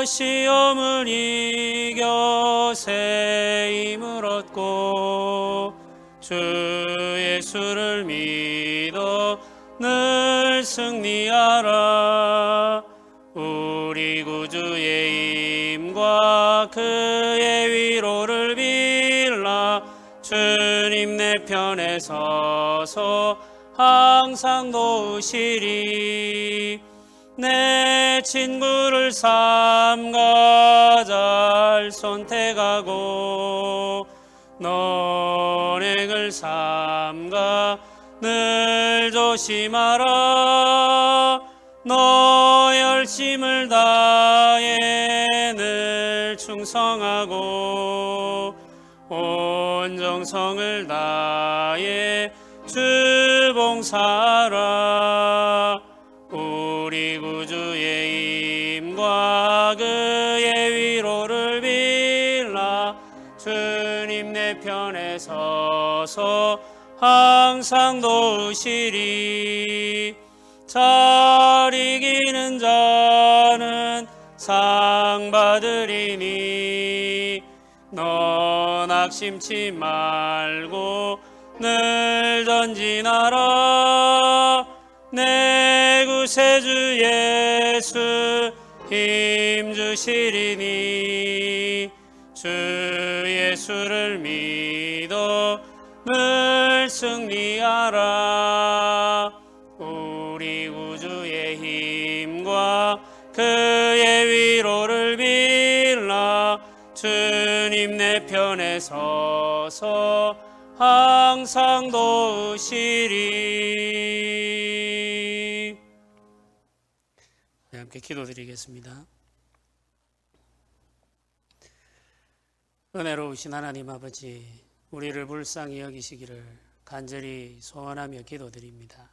시험을 이겨 새 힘을 얻고 주 예수를 믿어 늘 승리하라. 우리 구주의 힘과 그의 위로를 빌라. 주님 내 편에 서서 항상 도우시리. 내 친구를 삼가 잘 선택하고 너넥을 삼가 늘 조심하라. 너 열심을 다해 늘 충성하고 온 정성을 다해 주 봉사하라. 우리 구주의 힘과 그의 위로를 빌라. 주님 내 편에 서서 항상 도우시리. 잘 이기는 자는 상 받으리니 너 낙심치 말고 늘 전진하라. 내 구세주 예수 힘 주시리니 주 예수를 믿어 늘 승리하라. 우리 구주의 힘과 그의 위로를 빌라. 주님 내 편에 서서 항상 도우시리. 네, 함께 기도드리겠습니다. 은혜로우신 하나님 아버지, 우리를 불쌍히 여기시기를 간절히 소원하며 기도드립니다.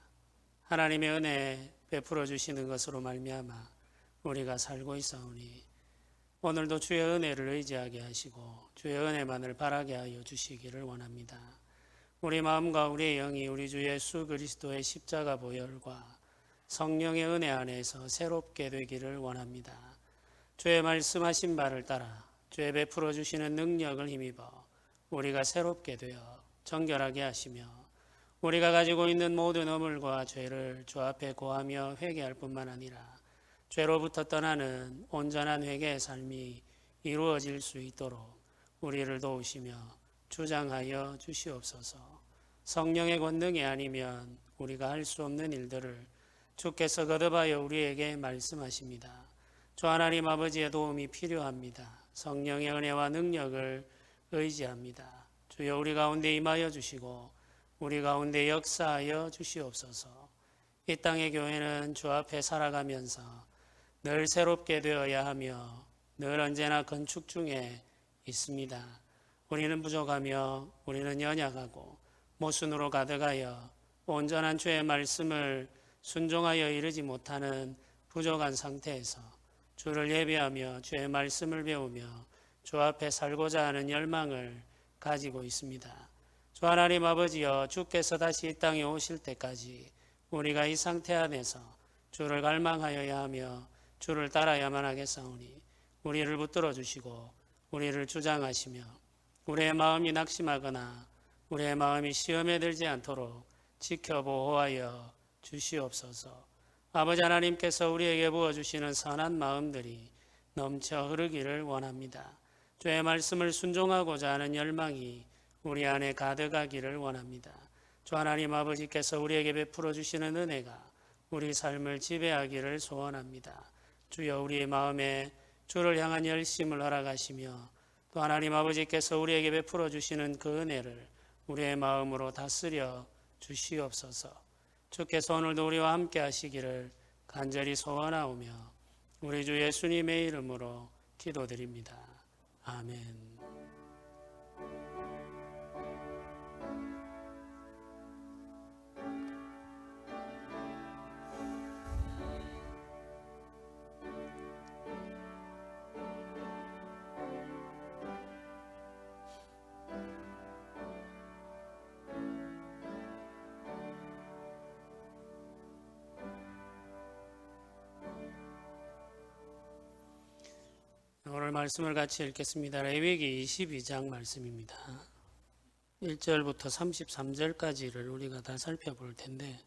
하나님의 은혜 베풀어 주시는 것으로 말미암아 우리가 살고 있사오니 오늘도 주의 은혜를 의지하게 하시고 주의 은혜만을 바라게 하여 주시기를 원합니다. 우리 마음과 우리의 영이 우리 주 예수 그리스도의 십자가 보혈과 성령의 은혜 안에서 새롭게 되기를 원합니다. 주의 말씀하신 바를 따라 주의 베풀어 주시는 능력을 힘입어 우리가 새롭게 되어 정결하게 하시며 우리가 가지고 있는 모든 허물과 죄를 주 앞에 고하며 회개할 뿐만 아니라 죄로부터 떠나는 온전한 회개의 삶이 이루어질 수 있도록 우리를 도우시며 주장하여 주시옵소서. 성령의 권능이 아니면 우리가 할 수 없는 일들을 주께서 거듭하여 우리에게 말씀하십니다. 주 하나님 아버지의 도움이 필요합니다. 성령의 은혜와 능력을 의지합니다. 주여 우리 가운데 임하여 주시고 우리 가운데 역사하여 주시옵소서. 이 땅의 교회는 주 앞에 살아가면서 늘 새롭게 되어야 하며 늘 언제나 건축 중에 있습니다. 우리는 부족하며 우리는 연약하고 모순으로 가득하여 온전한 주의 말씀을 순종하여 이르지 못하는 부족한 상태에서 주를 예배하며 주의 말씀을 배우며 주 앞에 살고자 하는 열망을 가지고 있습니다. 주 하나님 아버지여, 주께서 다시 이 땅에 오실 때까지 우리가 이 상태 안에서 주를 갈망하여야 하며 주를 따라야만 하겠사오니 우리를 붙들어 주시고 우리를 주장하시며 우리의 마음이 낙심하거나 우리의 마음이 시험에 들지 않도록 지켜 보호하여 주시옵소서. 아버지 하나님께서 우리에게 부어주시는 선한 마음들이 넘쳐 흐르기를 원합니다. 주의 말씀을 순종하고자 하는 열망이 우리 안에 가득하기를 원합니다. 주 하나님 아버지께서 우리에게 베풀어 주시는 은혜가 우리 삶을 지배하기를 소원합니다. 주여 우리의 마음에 주를 향한 열심을 허락하시며 또 하나님 아버지께서 우리에게 베풀어 주시는 그 은혜를 우리의 마음으로 다스려 주시옵소서. 주께서 오늘도 우리와 함께 하시기를 간절히 소원하오며 우리 주 예수님의 이름으로 기도드립니다. 아멘. 말씀을 같이 읽겠습니다. 레위기 22장 말씀입니다. 1절부터 33절까지를 우리가 다 살펴볼 텐데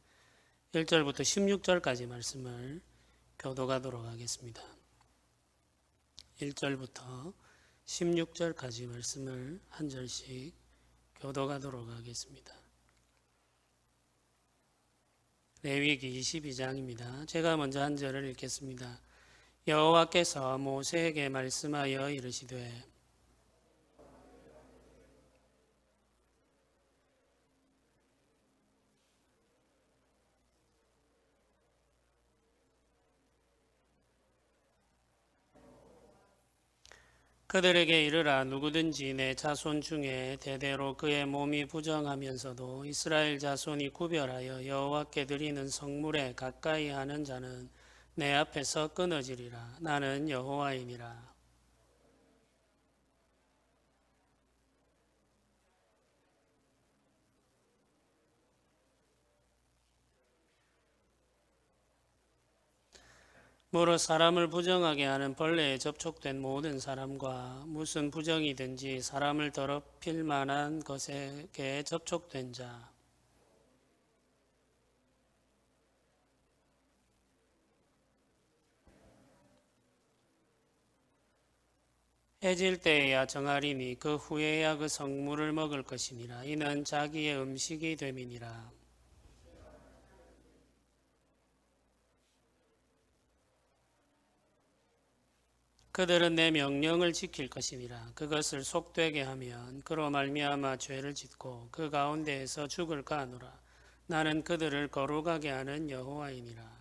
1절부터 16절까지 말씀을 교독하도록 하겠습니다. 1절부터 16절까지 말씀을 한 절씩 교독하도록 하겠습니다. 레위기 22장입니다. 제가 먼저 한 절을 읽겠습니다. 여호와께서 모세에게 말씀하여 이르시되 그들에게 이르라. 누구든지 내 자손 중에 대대로 그의 몸이 부정하면서도 이스라엘 자손이 구별하여 여호와께 드리는 성물에 가까이 하는 자는 내 앞에서 끊어지리라. 나는 여호와이니라. 무릇 사람을 부정하게 하는 벌레에 접촉된 모든 사람과 무슨 부정이든지 사람을 더럽힐 만한 것에게 접촉된 자, 해질 때에야 정하리니 그 후에야 그 성물을 먹을 것이니라. 이는 자기의 음식이 됨이니라. 그들은 내 명령을 지킬 것이니라. 그것을 속되게 하면 그로 말미암아 죄를 짓고 그 가운데에서 죽을까 하노라. 나는 그들을 거룩하게 하는 여호와이니라.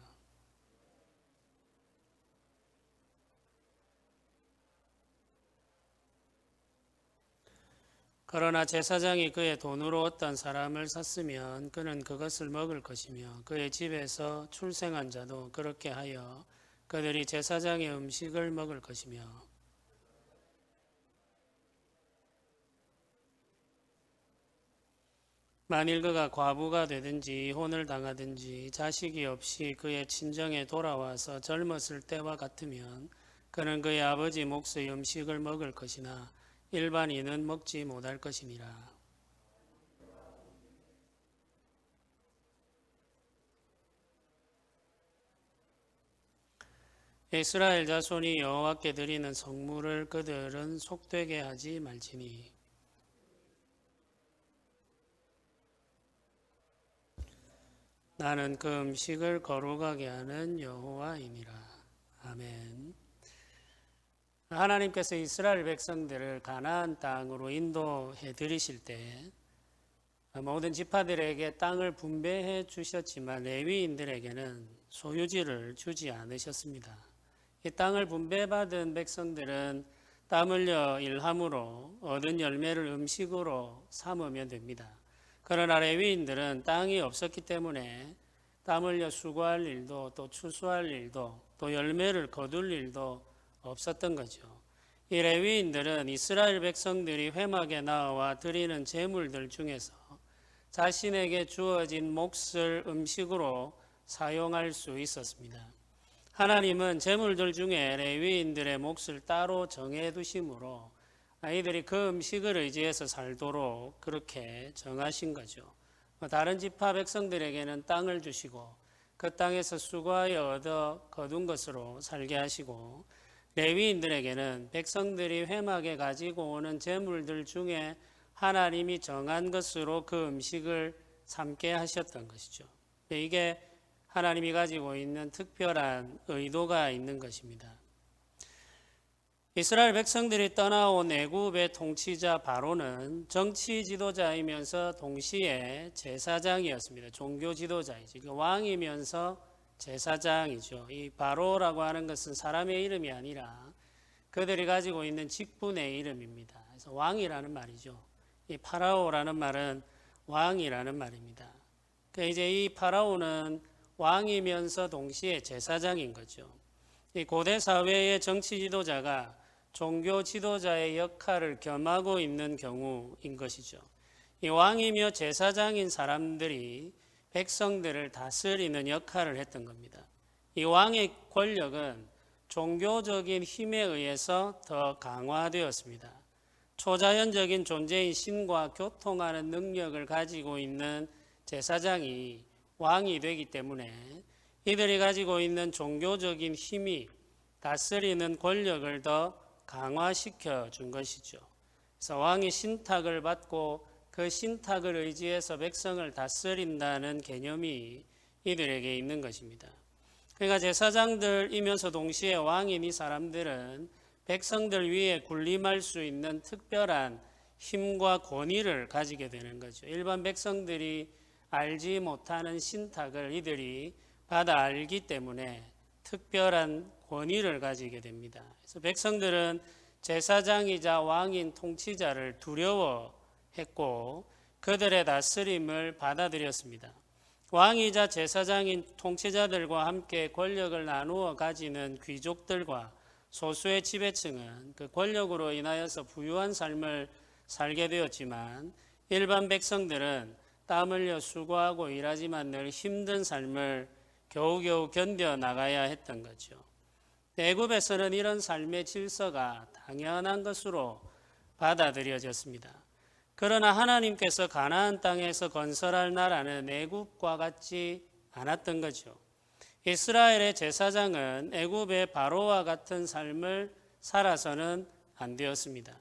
그러나 제사장이 그의 돈으로 어떤 사람을 샀으면 그는 그것을 먹을 것이며 그의 집에서 출생한 자도 그렇게 하여 그들이 제사장의 음식을 먹을 것이며 만일 그가 과부가 되든지 이혼을 당하든지 자식이 없이 그의 친정에 돌아와서 젊었을 때와 같으면 그는 그의 아버지 몫의 음식을 먹을 것이나 일반인은 먹지 못할 것이니라. 이스라엘 자손이 여호와께 드리는 성물을 그들은 속되게 하지 말지니 나는 그 음식을 거룩하게 하는 여호와이니라. 아멘. 하나님께서 이스라엘 백성들을 가나안 땅으로 인도해 들이실 때 모든 지파들에게 땅을 분배해 주셨지만 레위인들에게는 소유지를 주지 않으셨습니다. 이 땅을 분배받은 백성들은 땀 흘려 일함으로 얻은 열매를 음식으로 삼으면 됩니다. 그러나 레위인들은 땅이 없었기 때문에 땀 흘려 수고할 일도 또 추수할 일도 또 열매를 거둘 일도 없었던 거죠. 이 레위인들은 이스라엘 백성들이 회막에 나와 드리는 제물들 중에서 자신에게 주어진 몫을 음식으로 사용할 수 있었습니다. 하나님은 제물들 중에 레위인들의 몫을 따로 정해두심으로 아이들이 그 음식을 의지해서 살도록 그렇게 정하신 거죠. 다른 지파 백성들에게는 땅을 주시고 그 땅에서 수고하여 얻어 거둔 것으로 살게 하시고 레위인들에게는 백성들이 회막에 가지고 오는 제물들 중에 하나님이 정한 것으로 그 음식을 삼게 하셨던 것이죠. 이게 하나님이 가지고 있는 특별한 의도가 있는 것입니다. 이스라엘 백성들이 떠나온 애굽의 통치자 바로는 정치 지도자이면서 동시에 제사장이었습니다. 종교 지도자이죠. 왕이면서 제사장이죠. 이 바로라고 하는 것은 사람의 이름이 아니라 그들이 가지고 있는 직분의 이름입니다. 그래서 왕이라는 말이죠. 이 파라오라는 말은 왕이라는 말입니다. 그러니까 이제 이 파라오는 왕이면서 동시에 제사장인 거죠. 이 고대 사회의 정치 지도자가 종교 지도자의 역할을 겸하고 있는 경우인 것이죠. 이 왕이며 제사장인 사람들이 백성들을 다스리는 역할을 했던 겁니다. 이 왕의 권력은 종교적인 힘에 의해서 더 강화되었습니다. 초자연적인 존재인 신과 교통하는 능력을 가지고 있는 제사장이 왕이 되기 때문에 이들이 가지고 있는 종교적인 힘이 다스리는 권력을 더 강화시켜 준 것이죠. 그래서 왕이 신탁을 받고 그 신탁을 의지해서 백성을 다스린다는 개념이 이들에게 있는 것입니다. 그러니까 제사장들이면서 동시에 왕인 이 사람들은 백성들 위에 군림할 수 있는 특별한 힘과 권위를 가지게 되는 거죠. 일반 백성들이 알지 못하는 신탁을 이들이 받아 알기 때문에 특별한 권위를 가지게 됩니다. 그래서 백성들은 제사장이자 왕인 통치자를 두려워했고 그들의 다스림을 받아들였습니다. 왕이자 제사장인 통치자들과 함께 권력을 나누어 가지는 귀족들과 소수의 지배층은 그 권력으로 인하여서 부유한 삶을 살게 되었지만 일반 백성들은 땀 흘려 수고하고 일하지만 늘 힘든 삶을 겨우겨우 견뎌나가야 했던 거죠. 애굽에서는 이런 삶의 질서가 당연한 것으로 받아들여졌습니다. 그러나 하나님께서 가나안 땅에서 건설할 나라는 애굽과 같지 않았던 거죠. 이스라엘의 제사장은 애굽의 바로와 같은 삶을 살아서는 안 되었습니다.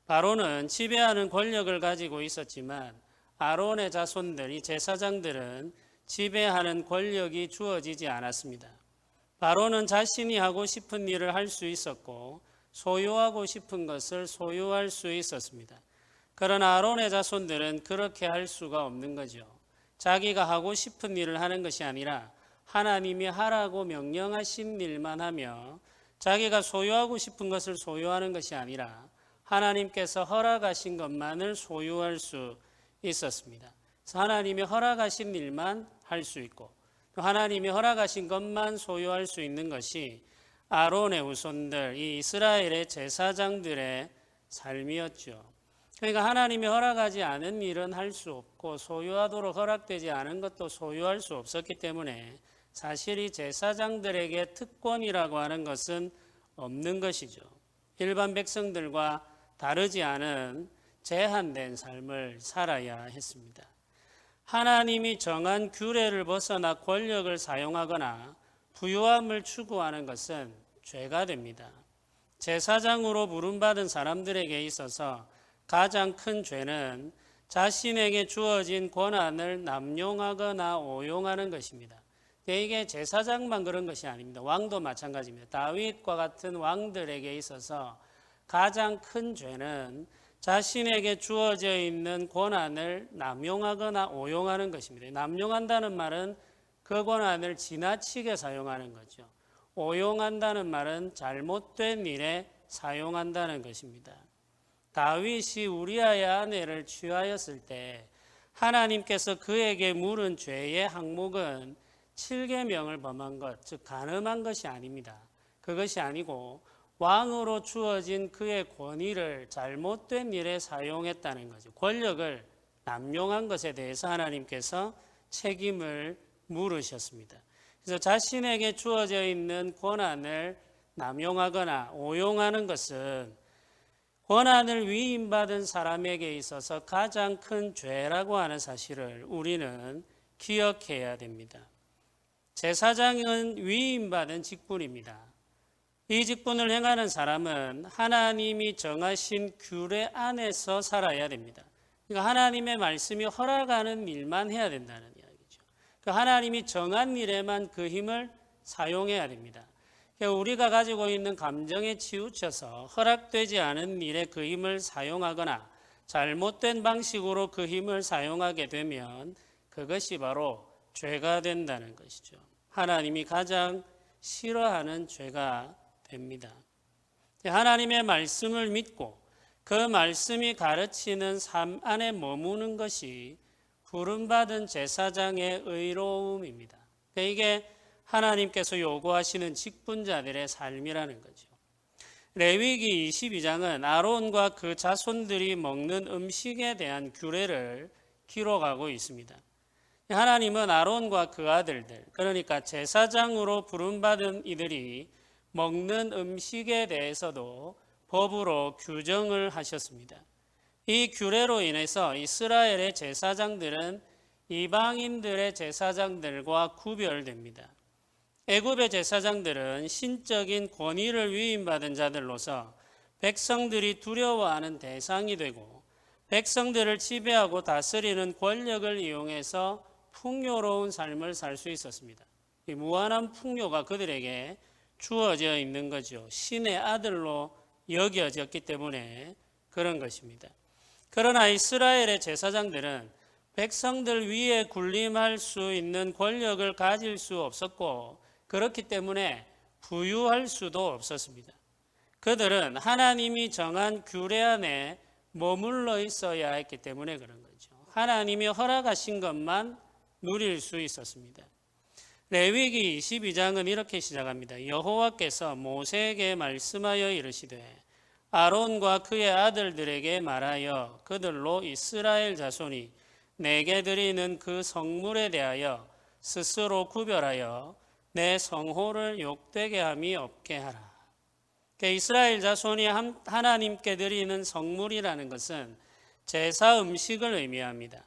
바로는 지배하는 권력을 가지고 있었지만 아론의 자손들이 제사장들은 지배하는 권력이 주어지지 않았습니다. 바로는 자신이 하고 싶은 일을 할 수 있었고 소유하고 싶은 것을 소유할 수 있었습니다. 그러나 아론의 자손들은 그렇게 할 수가 없는 거죠. 자기가 하고 싶은 일을 하는 것이 아니라 하나님이 하라고 명령하신 일만 하며 자기가 소유하고 싶은 것을 소유하는 것이 아니라 하나님께서 허락하신 것만을 소유할 수 있었습니다. 그래서 하나님이 허락하신 일만 할 수 있고 또 하나님이 허락하신 것만 소유할 수 있는 것이 아론의 후손들, 이 이스라엘의 제사장들의 삶이었죠. 그러니까 하나님이 허락하지 않은 일은 할 수 없고 소유하도록 허락되지 않은 것도 소유할 수 없었기 때문에 사실 이 제사장들에게 특권이라고 하는 것은 없는 것이죠. 일반 백성들과 다르지 않은 제한된 삶을 살아야 했습니다. 하나님이 정한 규례를 벗어나 권력을 사용하거나 부유함을 추구하는 것은 죄가 됩니다. 제사장으로 부름받은 사람들에게 있어서 가장 큰 죄는 자신에게 주어진 권한을 남용하거나 오용하는 것입니다. 이게 제사장만 그런 것이 아닙니다. 왕도 마찬가지입니다. 다윗과 같은 왕들에게 있어서 가장 큰 죄는 자신에게 주어져 있는 권한을 남용하거나 오용하는 것입니다. 남용한다는 말은 그 권한을 지나치게 사용하는 거죠. 오용한다는 말은 잘못된 일에 사용한다는 것입니다. 다윗이 우리아의 아내를 취하였을 때 하나님께서 그에게 물은 죄의 항목은 7계명을 범한 것, 즉 간음한 것이 아닙니다. 그것이 아니고 왕으로 주어진 그의 권위를 잘못된 일에 사용했다는 거죠. 권력을 남용한 것에 대해서 하나님께서 책임을 물으셨습니다. 그래서 자신에게 주어져 있는 권한을 남용하거나 오용하는 것은 권한을 위임받은 사람에게 있어서 가장 큰 죄라고 하는 사실을 우리는 기억해야 됩니다. 제사장은 위임받은 직분입니다. 이 직분을 행하는 사람은 하나님이 정하신 규례 안에서 살아야 됩니다. 그러니까 하나님의 말씀이 허락하는 일만 해야 된다는 이야기죠. 그러니까 하나님이 정한 일에만 그 힘을 사용해야 됩니다. 그러니까 우리가 가지고 있는 감정에 치우쳐서 허락되지 않은 일에 그 힘을 사용하거나 잘못된 방식으로 그 힘을 사용하게 되면 그것이 바로 죄가 된다는 것이죠. 하나님이 가장 싫어하는 죄가 됩니다. 하나님의 말씀을 믿고 그 말씀이 가르치는 삶 안에 머무는 것이 부름받은 제사장의 의로움입니다. 그러니까 이게 하나님께서 요구하시는 직분자들의 삶이라는 거죠. 레위기 22장은 아론과 그 자손들이 먹는 음식에 대한 규례를 기록하고 있습니다. 하나님은 아론과 그 아들들, 그러니까 제사장으로 부름받은 이들이 먹는 음식에 대해서도 법으로 규정을 하셨습니다. 이 규례로 인해서 이스라엘의 제사장들은 이방인들의 제사장들과 구별됩니다. 애굽의 제사장들은 신적인 권위를 위임받은 자들로서 백성들이 두려워하는 대상이 되고 백성들을 지배하고 다스리는 권력을 이용해서 풍요로운 삶을 살 수 있었습니다. 이 무한한 풍요가 그들에게 주어져 있는 거죠. 신의 아들로 여겨졌기 때문에 그런 것입니다. 그러나 이스라엘의 제사장들은 백성들 위에 군림할 수 있는 권력을 가질 수 없었고 그렇기 때문에 부유할 수도 없었습니다. 그들은 하나님이 정한 규례 안에 머물러 있어야 했기 때문에 그런 거죠. 하나님이 허락하신 것만 누릴 수 있었습니다. 레위기 22장은 이렇게 시작합니다. 여호와께서 모세에게 말씀하여 이르시되 아론과 그의 아들들에게 말하여 그들로 이스라엘 자손이 내게 드리는 그 성물에 대하여 스스로 구별하여 내 성호를 욕되게 함이 없게 하라. 이스라엘 자손이 하나님께 드리는 성물이라는 것은 제사 음식을 의미합니다.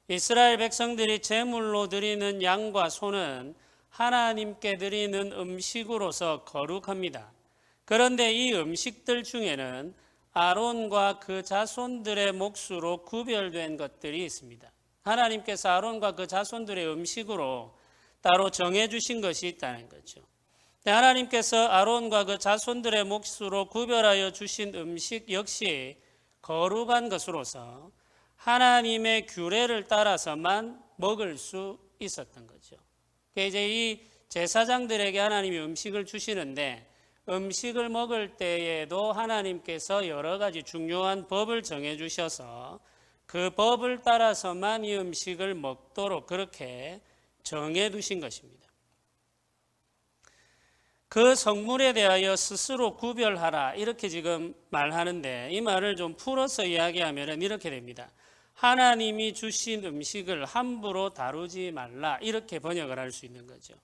이스라엘 백성들이 제물로 드리는 양과 소는 하나님께 드리는 음식으로서 거룩합니다. 그런데 이 음식들 중에는 아론과 그 자손들의 몫으로 구별된 것들이 있습니다. 하나님께서 아론과 그 자손들의 음식으로 따로 정해주신 것이 있다는 거죠. 하나님께서 아론과 그 자손들의 몫으로 구별하여 주신 음식 역시 거룩한 것으로서 하나님의 규례를 따라서만 먹을 수 있었던 거죠. 이제 이 제사장들에게 하나님이 음식을 주시는데 음식을 먹을 때에도 하나님께서 여러 가지 중요한 법을 정해 주셔서 그 법을 따라서만 이 음식을 먹도록 그렇게 정해 두신 것입니다. 그 성물에 대하여 스스로 구별하라 이렇게 지금 말하는데 이 말을 좀 풀어서 이야기하면 이렇게 됩니다. 하나님이 주신 음식을 함부로 다루지 말라 이렇게 번역을 할 수 있는 거죠.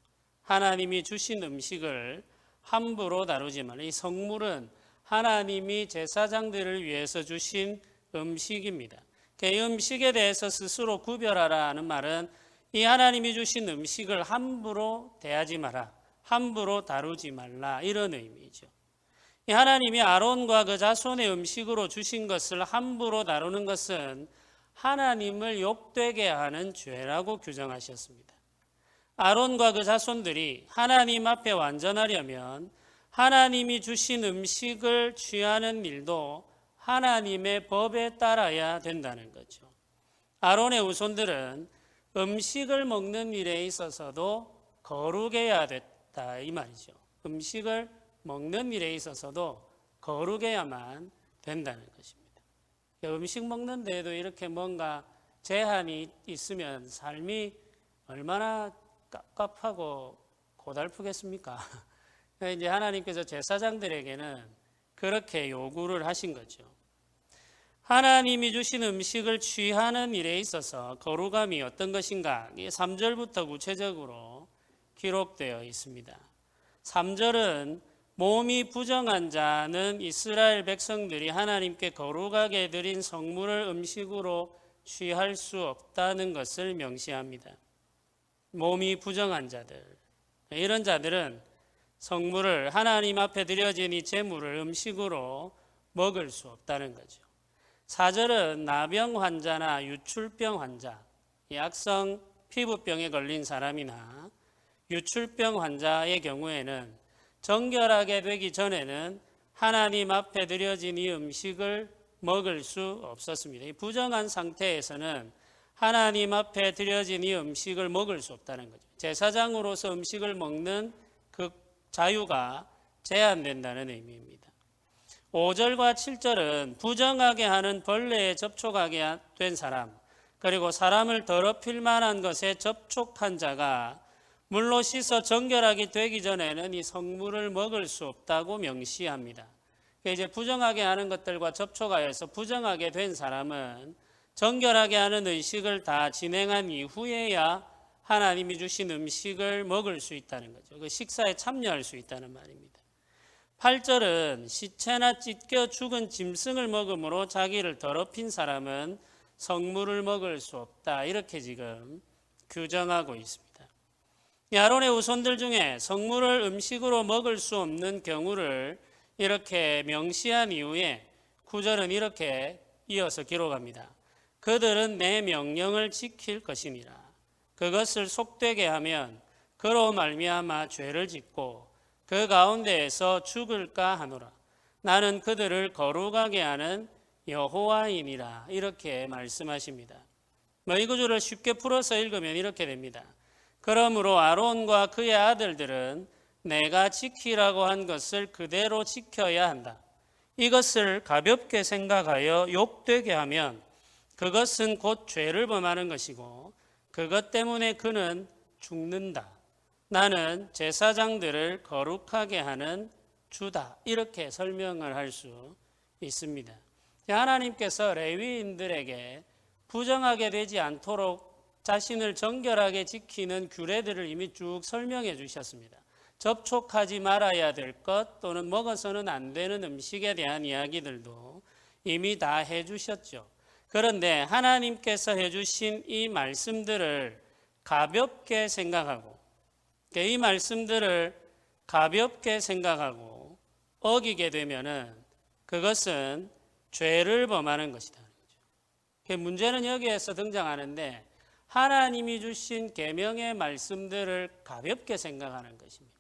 하나님이 주신 음식을 함부로 다루지 말라. 이 성물은 하나님이 제사장들을 위해서 주신 음식입니다. 이 음식에 대해서 스스로 구별하라는 말은 이 하나님이 주신 음식을 함부로 대하지 마라, 함부로 다루지 말라 이런 의미죠. 이 하나님이 아론과 그 자손의 음식으로 주신 것을 함부로 다루는 것은 하나님을 욕되게 하는 죄라고 규정하셨습니다. 아론과 그 자손들이 하나님 앞에 완전하려면 하나님이 주신 음식을 취하는 일도 하나님의 법에 따라야 된다는 거죠. 아론의 후손들은 음식을 먹는 일에 있어서도 거룩해야 됐다 이 말이죠. 음식을 먹는 일에 있어서도 거룩해야만 된다는 것입니다. 음식 먹는 데에도 이렇게 뭔가 제한이 있으면 삶이 얼마나 깝깝하고 고달프겠습니까? 이제 하나님께서 제사장들에게는 그렇게 요구를 하신 거죠. 하나님이 주신 음식을 취하는 일에 있어서 거룩함이 어떤 것인가? 3절부터 구체적으로 기록되어 있습니다. 3절은 몸이 부정한 자는 이스라엘 백성들이 하나님께 거룩하게 드린 성물을 음식으로 취할 수 없다는 것을 명시합니다. 몸이 부정한 자들, 이런 자들은 성물을 하나님 앞에 드려진 이 제물을 음식으로 먹을 수 없다는 거죠. 4절은 나병 환자나 유출병 환자, 악성 피부병에 걸린 사람이나 유출병 환자의 경우에는 정결하게 되기 전에는 하나님 앞에 드려진 이 음식을 먹을 수 없었습니다. 이 부정한 상태에서는 하나님 앞에 드려진 이 음식을 먹을 수 없다는 거죠. 제사장으로서 음식을 먹는 그 자유가 제한된다는 의미입니다. 5절과 7절은 부정하게 하는 벌레에 접촉하게 된 사람, 그리고 사람을 더럽힐 만한 것에 접촉한 자가 물로 씻어 정결하게 되기 전에는 이 성물을 먹을 수 없다고 명시합니다. 이제 부정하게 하는 것들과 접촉하여서 부정하게 된 사람은 정결하게 하는 의식을 다 진행한 이후에야 하나님이 주신 음식을 먹을 수 있다는 거죠. 그 식사에 참여할 수 있다는 말입니다. 8절은 시체나 찢겨 죽은 짐승을 먹음으로 자기를 더럽힌 사람은 성물을 먹을 수 없다. 이렇게 지금 규정하고 있습니다. 아론의 후손들 중에 성물을 음식으로 먹을 수 없는 경우를 이렇게 명시한 이후에 9절은 이렇게 이어서 기록합니다. 그들은 내 명령을 지킬 것이니라. 그것을 속되게 하면 그로 말미암아 죄를 짓고 그 가운데에서 죽을까 하노라. 나는 그들을 거룩하게 하는 여호와이니라. 이렇게 말씀하십니다. 이 구절을 쉽게 풀어서 읽으면 이렇게 됩니다. 그러므로 아론과 그의 아들들은 내가 지키라고 한 것을 그대로 지켜야 한다. 이것을 가볍게 생각하여 욕되게 하면 그것은 곧 죄를 범하는 것이고 그것 때문에 그는 죽는다. 나는 제사장들을 거룩하게 하는 주다. 이렇게 설명을 할 수 있습니다. 하나님께서 레위인들에게 부정하게 되지 않도록 자신을 정결하게 지키는 규례들을 이미 쭉 설명해 주셨습니다. 접촉하지 말아야 될 것 또는 먹어서는 안 되는 음식에 대한 이야기들도 이미 다 해주셨죠. 그런데 하나님께서 해주신 이 말씀들을 가볍게 생각하고 이 말씀들을 가볍게 생각하고 어기게 되면은 그것은 죄를 범하는 것이다. 문제는 여기에서 등장하는데 하나님이 주신 계명의 말씀들을 가볍게 생각하는 것입니다.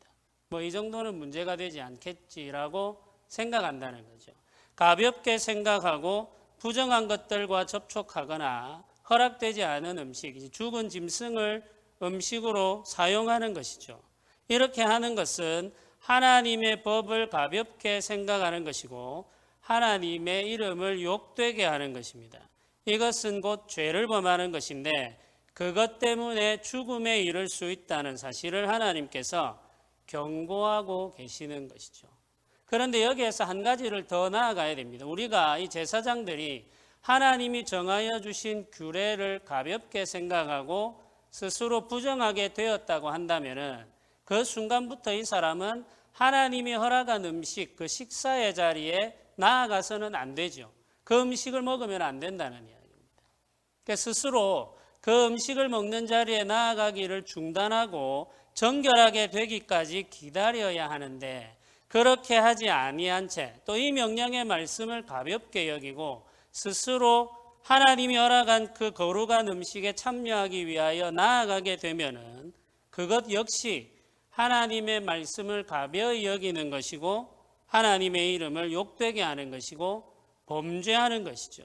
이 정도는 문제가 되지 않겠지라고 생각한다는 거죠. 가볍게 생각하고 부정한 것들과 접촉하거나 허락되지 않은 음식, 죽은 짐승을 음식으로 사용하는 것이죠. 이렇게 하는 것은 하나님의 법을 가볍게 생각하는 것이고 하나님의 이름을 욕되게 하는 것입니다. 이것은 곧 죄를 범하는 것인데 그것 때문에 죽음에 이를 수 있다는 사실을 하나님께서 경고하고 계시는 것이죠. 그런데 여기에서 한 가지를 더 나아가야 됩니다. 우리가 이 제사장들이 하나님이 정하여 주신 규례를 가볍게 생각하고 스스로 부정하게 되었다고 한다면 그 순간부터 이 사람은 하나님이 허락한 음식, 그 식사의 자리에 나아가서는 안 되죠. 그 음식을 먹으면 안 된다는 이야기입니다. 그러니까 스스로 그 음식을 먹는 자리에 나아가기를 중단하고 정결하게 되기까지 기다려야 하는데 그렇게 하지 아니한 채 또 이 명령의 말씀을 가볍게 여기고 스스로 하나님이 허락한 그 거룩한 음식에 참여하기 위하여 나아가게 되면은 그것 역시 하나님의 말씀을 가벼이 여기는 것이고 하나님의 이름을 욕되게 하는 것이고 범죄하는 것이죠.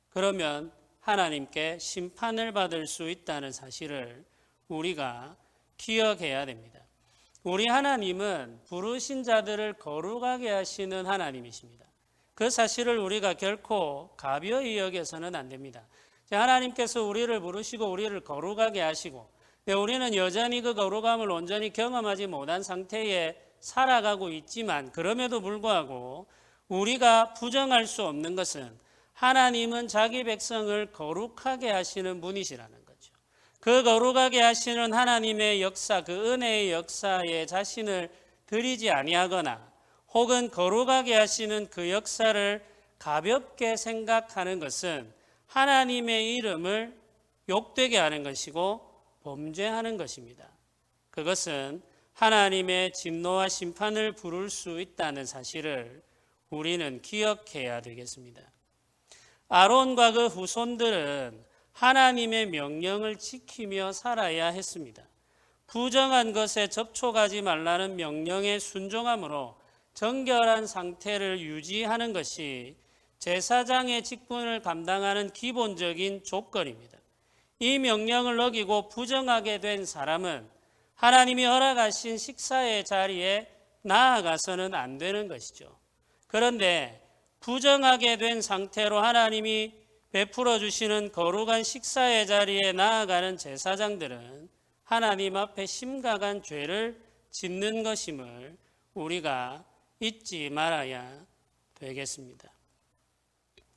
그러면 하나님께 심판을 받을 수 있다는 사실을 우리가 기억해야 됩니다. 우리 하나님은 부르신 자들을 거룩하게 하시는 하나님이십니다. 그 사실을 우리가 결코 가벼이 여겨서는 안 됩니다. 하나님께서 우리를 부르시고 우리를 거룩하게 하시고 우리는 여전히 그 거룩함을 온전히 경험하지 못한 상태에 살아가고 있지만 그럼에도 불구하고 우리가 부정할 수 없는 것은 하나님은 자기 백성을 거룩하게 하시는 분이시라는 거죠. 그 거룩하게 하시는 하나님의 역사, 그 은혜의 역사에 자신을 드리지 아니하거나 혹은 거룩하게 하시는 그 역사를 가볍게 생각하는 것은 하나님의 이름을 욕되게 하는 것이고 범죄하는 것입니다. 그것은 하나님의 진노와 심판을 부를 수 있다는 사실을 우리는 기억해야 되겠습니다. 아론과 그 후손들은 하나님의 명령을 지키며 살아야 했습니다. 부정한 것에 접촉하지 말라는 명령에 순종함으로 정결한 상태를 유지하는 것이 제사장의 직분을 감당하는 기본적인 조건입니다. 이 명령을 어기고 부정하게 된 사람은 하나님이 허락하신 식사의 자리에 나아가서는 안 되는 것이죠. 그런데 부정하게 된 상태로 하나님이 베풀어 주시는 거룩한 식사의 자리에 나아가는 제사장들은 하나님 앞에 심각한 죄를 짓는 것임을 우리가 잊지 말아야 되겠습니다.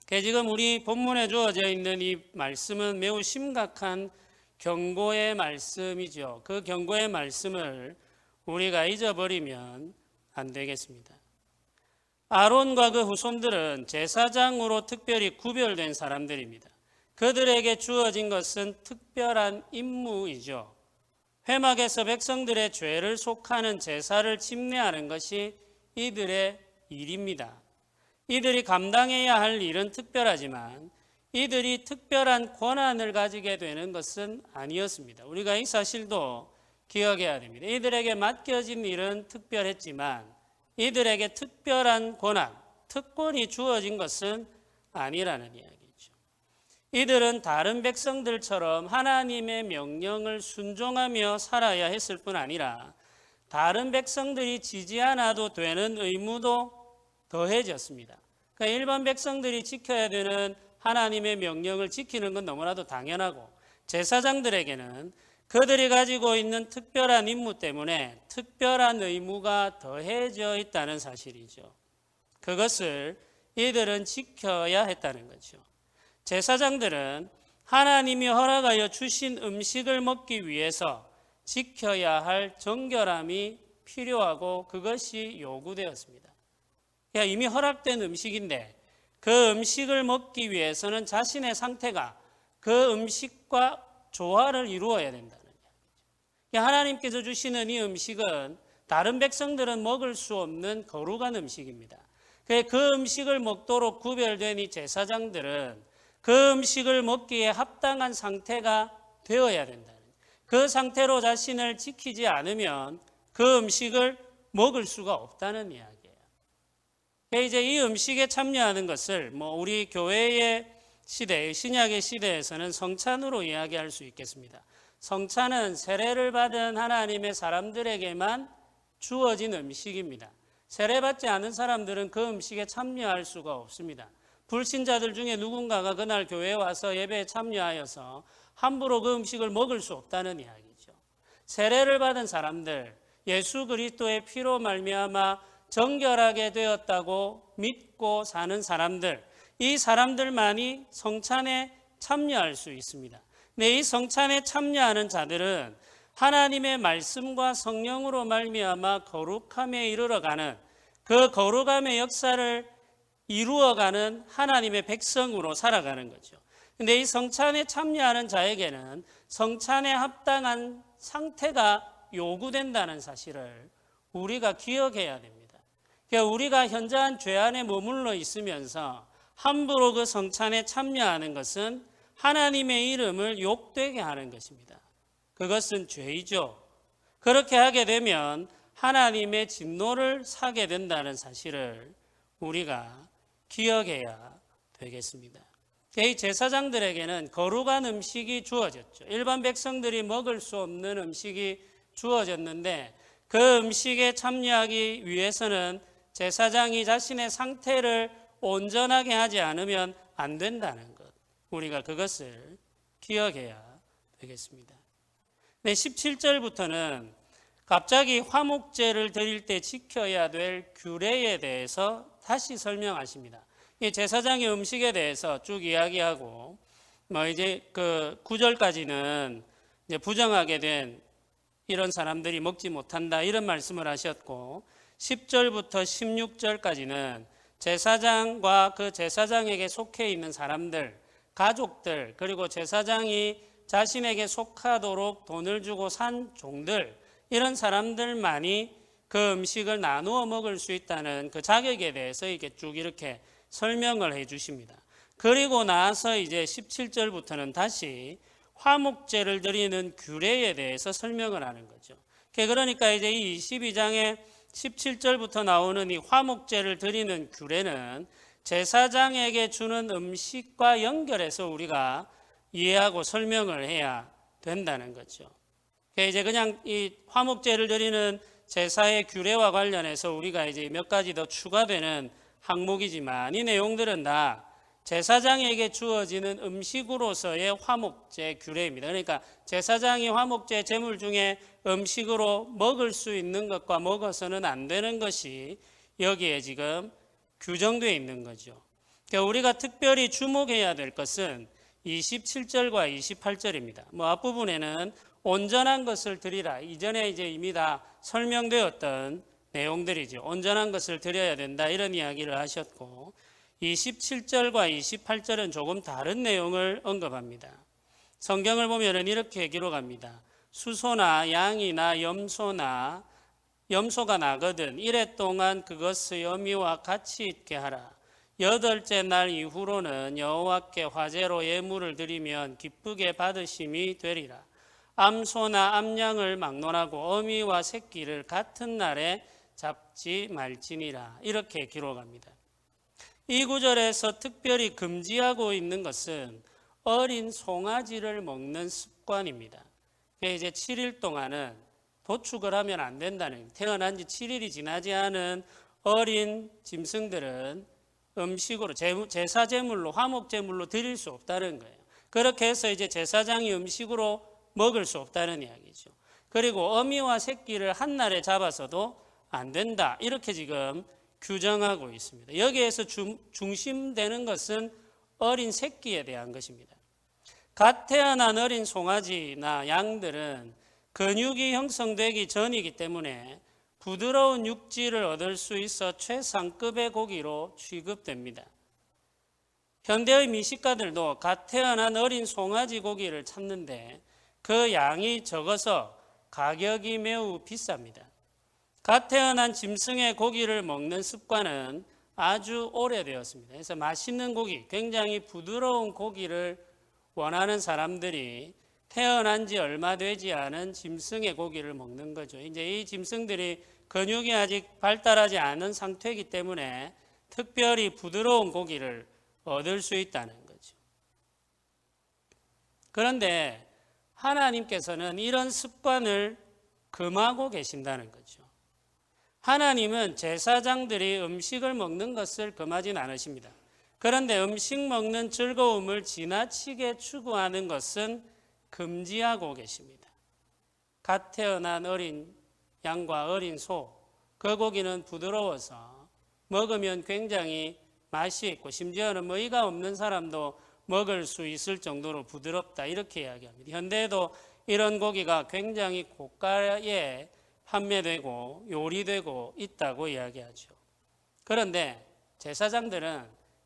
지금 우리 본문에 주어져 있는 이 말씀은 매우 심각한 경고의 말씀이죠. 그 경고의 말씀을 우리가 잊어버리면 안 되겠습니다. 아론과 그 후손들은 제사장으로 특별히 구별된 사람들입니다. 그들에게 주어진 것은 특별한 임무이죠. 회막에서 백성들의 죄를 속하는 제사를 침례하는 것이 이들의 일입니다. 이들이 감당해야 할 일은 특별하지만 이들이 특별한 권한을 가지게 되는 것은 아니었습니다. 우리가 이 사실도 기억해야 됩니다. 이들에게 맡겨진 일은 특별했지만 이들에게 특별한 권한, 특권이 주어진 것은 아니라는 이야기죠. 이들은 다른 백성들처럼 하나님의 명령을 순종하며 살아야 했을 뿐 아니라 다른 백성들이 지지 않아도 되는 의무도 더해졌습니다. 그러니까 일반 백성들이 지켜야 되는 하나님의 명령을 지키는 건 너무나도 당연하고 제사장들에게는 그들이 가지고 있는 특별한 임무 때문에 특별한 의무가 더해져 있다는 사실이죠. 그것을 이들은 지켜야 했다는 거죠. 제사장들은 하나님이 허락하여 주신 음식을 먹기 위해서 지켜야 할 정결함이 필요하고 그것이 요구되었습니다. 그러니까 이미 허락된 음식인데 그 음식을 먹기 위해서는 자신의 상태가 그 음식과 조화를 이루어야 된다는 이야기죠. 하나님께서 주시는 이 음식은 다른 백성들은 먹을 수 없는 거룩한 음식입니다. 그 음식을 먹도록 구별된 이 제사장들은 그 음식을 먹기에 합당한 상태가 되어야 된다는 그 상태로 자신을 지키지 않으면 그 음식을 먹을 수가 없다는 이야기예요. 이제 이 음식에 참여하는 것을 우리 교회의 시대, 신약의 시대에서는 성찬으로 이야기할 수 있겠습니다. 성찬은 세례를 받은 하나님의 사람들에게만 주어진 음식입니다. 세례받지 않은 사람들은 그 음식에 참여할 수가 없습니다. 불신자들 중에 누군가가 그날 교회에 와서 예배에 참여하여서 함부로 그 음식을 먹을 수 없다는 이야기죠. 세례를 받은 사람들, 예수 그리스도의 피로 말미암아 정결하게 되었다고 믿고 사는 사람들, 이 사람들만이 성찬에 참여할 수 있습니다. 이 성찬에 참여하는 자들은 하나님의 말씀과 성령으로 말미암아 거룩함에 이르러가는 그 거룩함의 역사를 이루어가는 하나님의 백성으로 살아가는 거죠. 근데 이 성찬에 참여하는 자에게는 성찬에 합당한 상태가 요구된다는 사실을 우리가 기억해야 됩니다. 그러니까 우리가 현저한 죄 안에 머물러 있으면서 함부로 그 성찬에 참여하는 것은 하나님의 이름을 욕되게 하는 것입니다. 그것은 죄이죠. 그렇게 하게 되면 하나님의 진노를 사게 된다는 사실을 우리가 기억해야 되겠습니다. 이 제사장들에게는 거룩한 음식이 주어졌죠. 일반 백성들이 먹을 수 없는 음식이 주어졌는데 그 음식에 참여하기 위해서는 제사장이 자신의 상태를 온전하게 하지 않으면 안 된다는 것. 우리가 그것을 기억해야 되겠습니다. 17절부터는 갑자기 화목제를 드릴 때 지켜야 될 규례에 대해서 다시 설명하십니다. 이 제사장의 음식에 대해서 쭉 이야기하고 이제 그 9절까지는 이제 부정하게 된 이런 사람들이 먹지 못한다 이런 말씀을 하셨고 10절부터 16절까지는 제사장과 그 제사장에게 속해 있는 사람들, 가족들, 그리고 제사장이 자신에게 속하도록 돈을 주고 산 종들, 이런 사람들만이 그 음식을 나누어 먹을 수 있다는 그 자격에 대해서 이렇게 쭉 이렇게 설명을 해 주십니다. 그리고 나서 이제 17절부터는 다시 화목제를 드리는 규례에 대해서 설명을 하는 거죠. 그러니까 이제 이 22장에 17절부터 나오는 이 화목제를 드리는 규례는 제사장에게 주는 음식과 연결해서 우리가 이해하고 설명을 해야 된다는 거죠. 이제 그냥 이 화목제를 드리는 제사의 규례와 관련해서 우리가 이제 몇 가지 더 추가되는 항목이지만 이 내용들은 다 제사장에게 주어지는 음식으로서의 화목제 규례입니다. 그러니까 제사장이 화목제 제물 중에 음식으로 먹을 수 있는 것과 먹어서는 안 되는 것이 여기에 지금 규정되어 있는 거죠. 그러니까 우리가 특별히 주목해야 될 것은 27절과 28절입니다. 앞부분에는 온전한 것을 드리라. 이전에 이제 이미 다 설명되었던 내용들이죠. 온전한 것을 드려야 된다 이런 이야기를 하셨고 27절과 28절은 조금 다른 내용을 언급합니다. 성경을 보면 이렇게 기록합니다. 수소나 양이나 염소가 나거든 이래 동안 그것의 어미와 같이 있게 하라. 8째 날 이후로는 여호와께 화제로 예물을 드리면 기쁘게 받으심이 되리라. 암소나 암양을 막론하고 어미와 새끼를 같은 날에 잡지 말지니라. 이렇게 기록합니다. 이 구절에서 특별히 금지하고 있는 것은 어린 송아지를 먹는 습관입니다. 이제 7일 동안은 도축을 하면 안 된다는, 태어난 지 7일이 지나지 않은 어린 짐승들은 음식으로 제사 제물로 화목 제물로 드릴 수 없다는 거예요. 그렇게 해서 이제 제사장이 음식으로 먹을 수 없다는 이야기죠. 그리고 어미와 새끼를 한 날에 잡아서도 안 된다. 이렇게 지금 규정하고 있습니다. 여기에서 중심되는 것은 어린 새끼에 대한 것입니다. 갓 태어난 어린 송아지나 양들은 근육이 형성되기 전이기 때문에 부드러운 육질을 얻을 수 있어 최상급의 고기로 취급됩니다. 현대의 미식가들도 갓 태어난 어린 송아지 고기를 찾는데 그 양이 적어서 가격이 매우 비쌉니다. 갓 태어난 짐승의 고기를 먹는 습관은 아주 오래되었습니다. 그래서 맛있는 고기, 굉장히 부드러운 고기를 원하는 사람들이 태어난 지 얼마 되지 않은 짐승의 고기를 먹는 거죠. 이제 이 짐승들이 근육이 아직 발달하지 않은 상태이기 때문에 특별히 부드러운 고기를 얻을 수 있다는 거죠. 그런데 하나님께서는 이런 습관을 금하고 계신다는 거죠. 하나님은 제사장들이 음식을 먹는 것을 금하진 않으십니다. 그런데 음식 먹는 즐거움을 지나치게 추구하는 것은 금지하고 계십니다. 갓 태어난 어린 양과 어린 소, 그 고기는 부드러워서 먹으면 굉장히 맛이 있고 심지어는 의가 없는 사람도 먹을 수 있을 정도로 부드럽다 이렇게 이야기합니다. 현대에도 이런 고기가 굉장히 고가에 판매되고 요리되고 있다고 이야기하죠. 그런데 제사장들은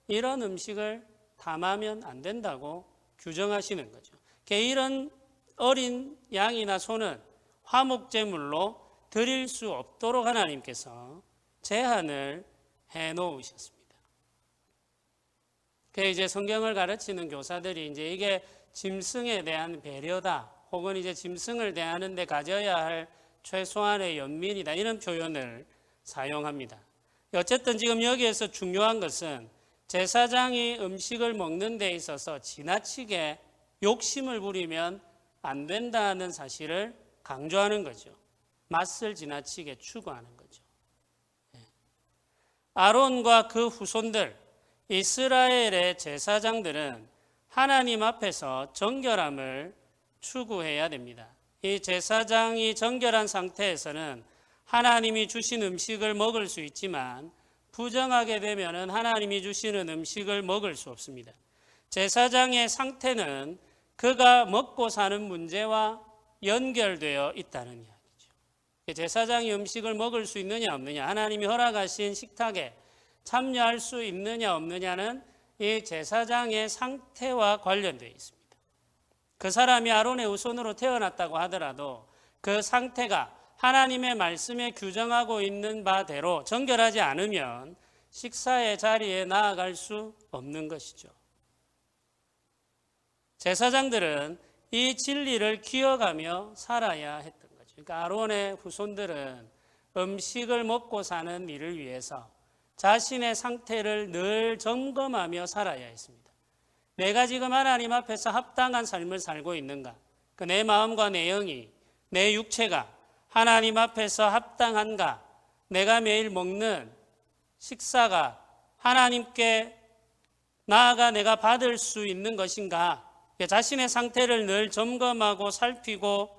이런 음식을 탐하면 안 된다고 규정하시는 거죠. 이런 어린 양이나 소는 화목제물로 드릴 수 없도록 하나님께서 제한을 해 놓으셨습니다. 이제 성경을 가르치는 교사들이 이제 이게 짐승에 대한 배려다, 혹은 이제 짐승을 대하는데 가져야 할 최소한의 연민이다, 이런 표현을 사용합니다. 어쨌든 지금 여기에서 중요한 것은 제사장이 음식을 먹는 데 있어서 지나치게 욕심을 부리면 안 된다는 사실을 강조하는 거죠. 맛을 지나치게 추구하는 거죠. 아론과 그 후손들, 이스라엘의 제사장들은 하나님 앞에서 정결함을 추구해야 됩니다. 이 제사장이 정결한 상태에서는 하나님이 주신 음식을 먹을 수 있지만 부정하게 되면 하나님이 주시는 음식을 먹을 수 없습니다. 제사장의 상태는 그가 먹고 사는 문제와 연결되어 있다는 이야기죠. 제사장이 음식을 먹을 수 있느냐 없느냐, 하나님이 허락하신 식탁에 참여할 수 있느냐 없느냐는 이 제사장의 상태와 관련되어 있습니다. 그 사람이 아론의 후손으로 태어났다고 하더라도 그 상태가 하나님의 말씀에 규정하고 있는 바대로 정결하지 않으면 식사의 자리에 나아갈 수 없는 것이죠. 제사장들은 이 진리를 기억하며 살아야 했던 거죠. 그러니까 아론의 후손들은 음식을 먹고 사는 일을 위해서 자신의 상태를 늘 점검하며 살아야 했습니다. 내가 지금 하나님 앞에서 합당한 삶을 살고 있는가? 내 마음과 내 영이, 내 육체가 하나님 앞에서 합당한가? 내가 매일 먹는 식사가 하나님께 나아가 내가 받을 수 있는 것인가? 자신의 상태를 늘 점검하고 살피고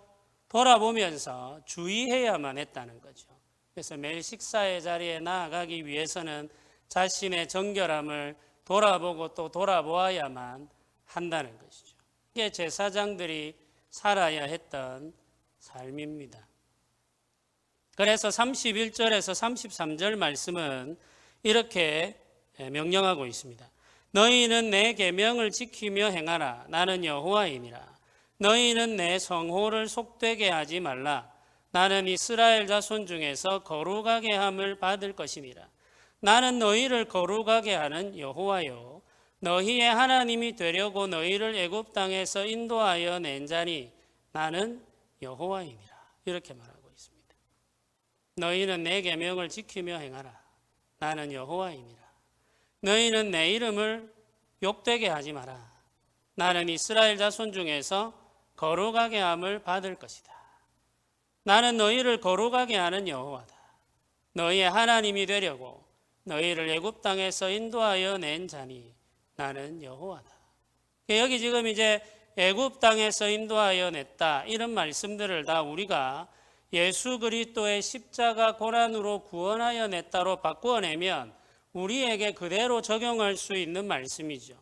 돌아보면서 주의해야만 했다는 거죠. 그래서 매일 식사의 자리에 나아가기 위해서는 자신의 정결함을 돌아보고 또 돌아보아야만 한다는 것이죠. 이게 제사장들이 살아야 했던 삶입니다. 그래서 31절에서 33절 말씀은 이렇게 명령하고 있습니다. 너희는 내 계명을 지키며 행하라. 나는 여호와이니라. 너희는 내 성호를 속되게 하지 말라. 나는 이스라엘 자손 중에서 거룩하게 함을 받을 것이니라. 나는 너희를 거룩하게 하는 여호와요 너희의 하나님이 되려고 너희를 애굽 땅에서 인도하여 낸 자니 나는 여호와이니라. 이렇게 말하고 있습니다. 너희는 내 계명을 지키며 행하라. 나는 여호와이니라. 너희는 내 이름을 욕되게 하지 마라. 나는 이스라엘 자손 중에서 거룩하게 함을 받을 것이다. 나는 너희를 거룩하게 하는 여호와다. 너희의 하나님이 되려고 너희를 애굽 땅에서 인도하여 낸 자니 나는 여호와다. 여기 지금 이제 애굽 땅에서 인도하여 냈다 이런 말씀들을 다 우리가 예수 그리스도의 십자가 고난으로 구원하여 냈다로 바꾸어내면 우리에게 그대로 적용할 수 있는 말씀이죠.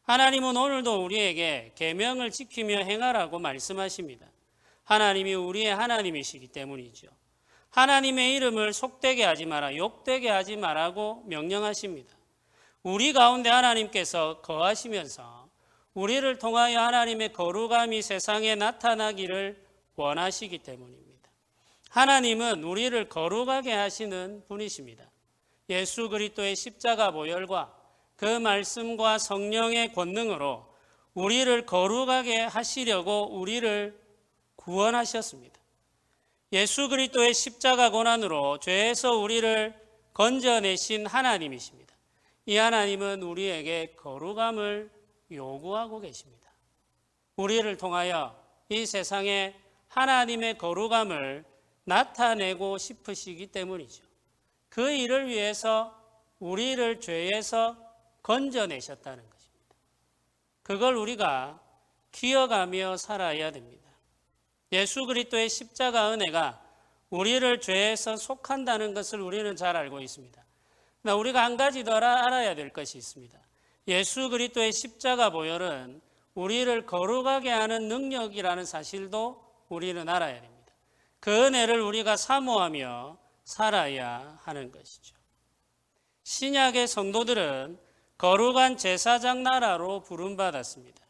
하나님은 오늘도 우리에게 계명을 지키며 행하라고 말씀하십니다. 하나님이 우리의 하나님이시기 때문이죠. 하나님의 이름을 속되게 하지 마라, 욕되게 하지 마라고 명령하십니다. 우리 가운데 하나님께서 거하시면서 우리를 통하여 하나님의 거룩함이 세상에 나타나기를 원하시기 때문입니다. 하나님은 우리를 거룩하게 하시는 분이십니다. 예수 그리스도의 십자가 보혈과 그 말씀과 성령의 권능으로 우리를 거룩하게 하시려고 우리를 구원하셨습니다. 예수 그리스도의 십자가 고난으로 죄에서 우리를 건져내신 하나님이십니다. 이 하나님은 우리에게 거룩함을 요구하고 계십니다. 우리를 통하여 이 세상에 하나님의 거룩함을 나타내고 싶으시기 때문이죠. 그 일을 위해서 우리를 죄에서 건져내셨다는 것입니다. 그걸 우리가 기억하며 살아야 됩니다. 예수 그리스도의 십자가 은혜가 우리를 죄에서 속한다는 것을 우리는 잘 알고 있습니다. 그러나 우리가 한 가지 더 알아야 될 것이 있습니다. 예수 그리스도의 십자가 보혈은 우리를 거룩하게 하는 능력이라는 사실도 우리는 알아야 됩니다. 그 은혜를 우리가 사모하며 살아야 하는 것이죠. 신약의 성도들은 거룩한 제사장 나라로 부름받았습니다.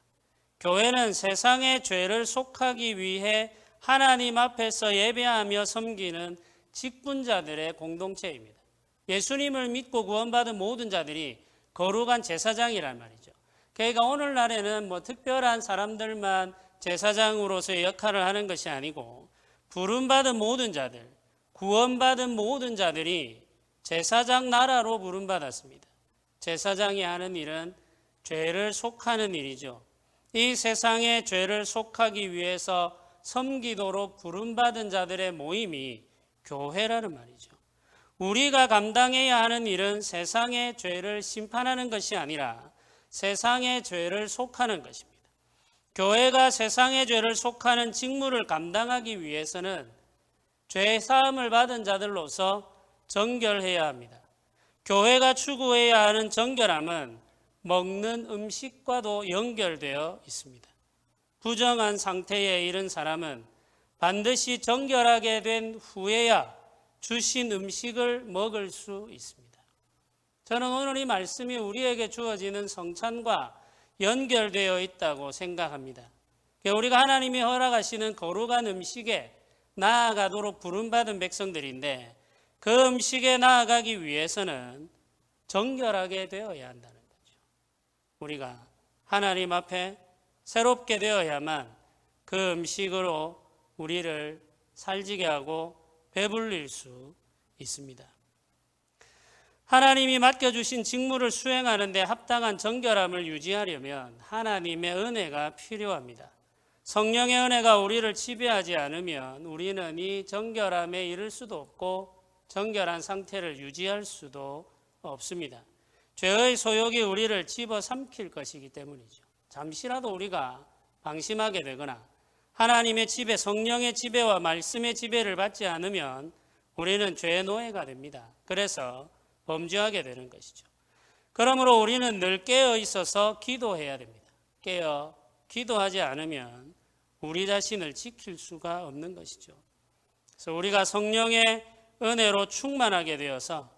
교회는 세상의 죄를 속하기 위해 하나님 앞에서 예배하며 섬기는 직분자들의 공동체입니다. 예수님을 믿고 구원받은 모든 자들이 거룩한 제사장이란 말이죠. 그러니까 오늘날에는 특별한 사람들만 제사장으로서의 역할을 하는 것이 아니고 부름받은 모든 자들, 구원받은 모든 자들이 제사장 나라로 부름받았습니다. 제사장이 하는 일은 죄를 속하는 일이죠. 이 세상의 죄를 속하기 위해서 섬기도록 부름받은 자들의 모임이 교회라는 말이죠. 우리가 감당해야 하는 일은 세상의 죄를 심판하는 것이 아니라 세상의 죄를 속하는 것입니다. 교회가 세상의 죄를 속하는 직무를 감당하기 위해서는 죄 사함을 받은 자들로서 정결해야 합니다. 교회가 추구해야 하는 정결함은 먹는 음식과도 연결되어 있습니다. 부정한 상태에 이른 사람은 반드시 정결하게 된 후에야 주신 음식을 먹을 수 있습니다. 저는 오늘 이 말씀이 우리에게 주어지는 성찬과 연결되어 있다고 생각합니다. 우리가 하나님이 허락하시는 거룩한 음식에 나아가도록 부름받은 백성들인데 그 음식에 나아가기 위해서는 정결하게 되어야 한다는 거죠. 우리가 하나님 앞에 새롭게 되어야만 그 음식으로 우리를 살지게 하고 배불릴 수 있습니다. 하나님이 맡겨주신 직무를 수행하는 데 합당한 정결함을 유지하려면 하나님의 은혜가 필요합니다. 성령의 은혜가 우리를 지배하지 않으면 우리는 이 정결함에 이를 수도 없고 정결한 상태를 유지할 수도 없습니다. 죄의 소욕이 우리를 집어삼킬 것이기 때문이죠. 잠시라도 우리가 방심하게 되거나 하나님의 지배, 성령의 지배와 말씀의 지배를 받지 않으면 우리는 죄의 노예가 됩니다. 그래서 범죄하게 되는 것이죠. 그러므로 우리는 늘 깨어 있어서 기도해야 됩니다. 깨어 기도하지 않으면 우리 자신을 지킬 수가 없는 것이죠. 그래서 우리가 성령의 은혜로 충만하게 되어서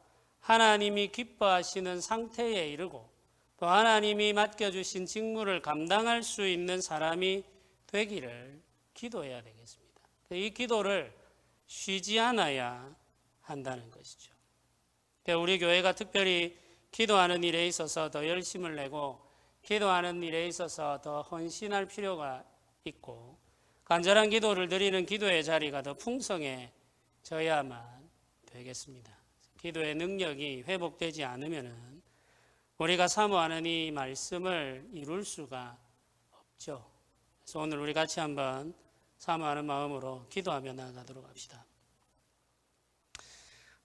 하나님이 기뻐하시는 상태에 이르고 또 하나님이 맡겨주신 직무를 감당할 수 있는 사람이 되기를 기도해야 되겠습니다. 이 기도를 쉬지 않아야 한다는 것이죠. 우리 교회가 특별히 기도하는 일에 있어서 더 열심을 내고 기도하는 일에 있어서 더 헌신할 필요가 있고 간절한 기도를 드리는 기도의 자리가 더 풍성해져야만 되겠습니다. 기도의 능력이 회복되지 않으면 우리가 사모하는 이 말씀을 이룰 수가 없죠. 그래서 오늘 우리 같이 한번 사모하는 마음으로 기도하며 나아가도록 합시다.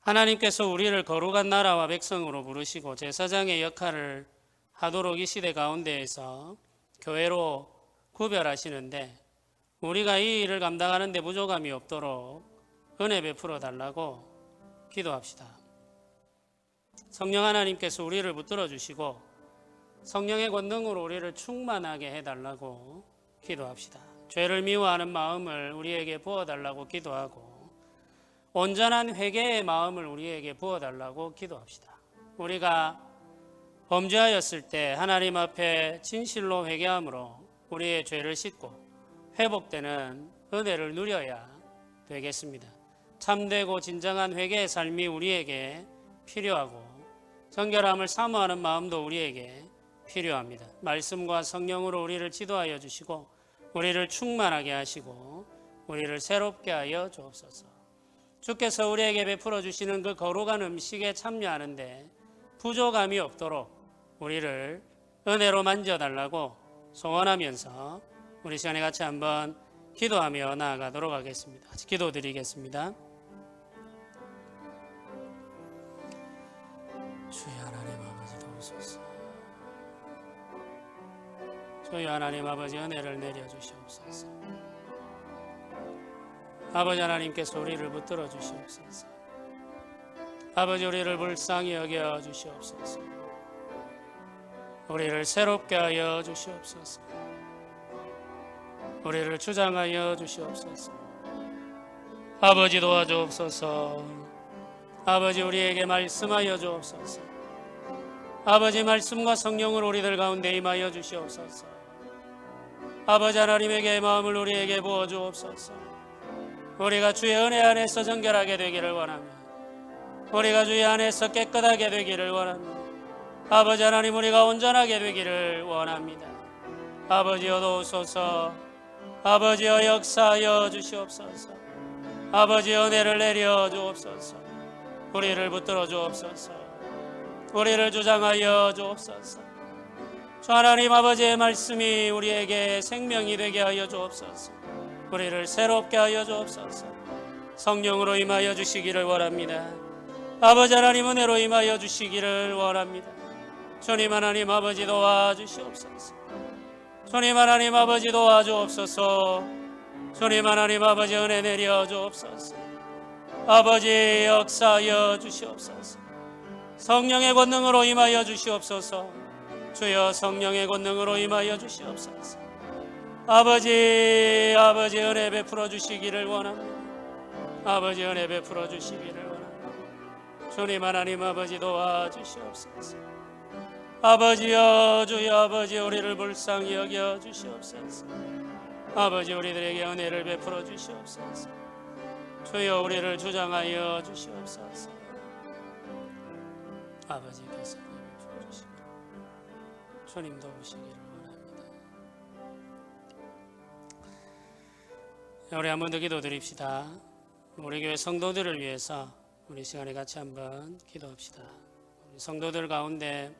하나님께서 우리를 거룩한 나라와 백성으로 부르시고 제사장의 역할을 하도록 이 시대 가운데에서 교회로 구별하시는데 우리가 이 일을 감당하는 데 부족함이 없도록 은혜 베풀어 달라고 기도합시다. 성령 하나님께서 우리를 붙들어 주시고 성령의 권능으로 우리를 충만하게 해달라고 기도합시다. 죄를 미워하는 마음을 우리에게 부어달라고 기도하고 온전한 회개의 마음을 우리에게 부어달라고 기도합시다. 우리가 범죄하였을 때 하나님 앞에 진실로 회개함으로 우리의 죄를 씻고 회복되는 은혜를 누려야 되겠습니다. 참되고 진정한 회개의 삶이 우리에게 필요하고 정결함을 사모하는 마음도 우리에게 필요합니다. 말씀과 성령으로 우리를 지도하여 주시고 우리를 충만하게 하시고 우리를 새롭게 하여 주옵소서. 주께서 우리에게 베풀어 주시는 그 거룩한 음식에 참여하는데 부족함이 없도록 우리를 은혜로 만져달라고 소원하면서 우리 시간에 같이 한번 기도하며 나아가도록 하겠습니다. 같이 기도드리겠습니다. 주여 하나님 아버지 도우소서. 주여 하나님 아버지 은혜를 내려주시옵소서. 아버지 하나님께서 우리를 붙들어 주시옵소서. 아버지 우리를 불쌍히 여겨 주시옵소서. 우리를 새롭게 하여 주시옵소서. 우리를 주장하여 주시옵소서. 아버지 도와주옵소서. 아버지 우리에게 말씀하여 주옵소서. 아버지 말씀과 성령으로 우리들 가운데 임하여 주시옵소서. 아버지 하나님에게 마음을 우리에게 부어 주옵소서. 우리가 주의 은혜 안에서 정결하게 되기를 원합니다. 우리가 주의 안에서 깨끗하게 되기를 원합니다. 아버지 하나님 우리가 온전하게 되기를 원합니다. 아버지여 도우소서. 아버지여 역사하여 주시옵소서. 아버지여 은혜를 내려 주옵소서. 우리를 붙들어 주옵소서. 우리를 주장하여 주옵소서. 주 하나님 아버지의 말씀이 우리에게 생명이 되게 하여 주옵소서. 우리를 새롭게 하여 주옵소서. 성령으로 임하여 주시기를 원합니다. 아버지 하나님 은혜로 임하여 주시기를 원합니다. 주님 하나님 아버지 도와주시옵소서. 주님 하나님 아버지 도와주옵소서. 주님 하나님 아버지 은혜 내려 주옵소서. 아버지 역사하여 주시옵소서. 성령의 권능으로 임하여 주시옵소서. 주여 성령의 권능으로 임하여 주시옵소서. 아버지 은혜 베풀어 주시기를 원합니다. 아버지 은혜 베풀어 주시기를 원합니다. 주님 하나님 아버지 도와주시옵소서. 아버지여 주여 아버지 우리를 불쌍히 여겨 주시옵소서. 아버지 우리들에게 은혜를 베풀어 주시옵소서. 주여 우리를 주장하여 주시옵소서. 아버지께서 베풀어 주시기를 주님 도우시기를 원합니다. 우리 한 번 더 기도드립시다. 우리 교회 성도들을 위해서 우리 시간에 같이 한번 기도합시다. 우리 성도들 가운데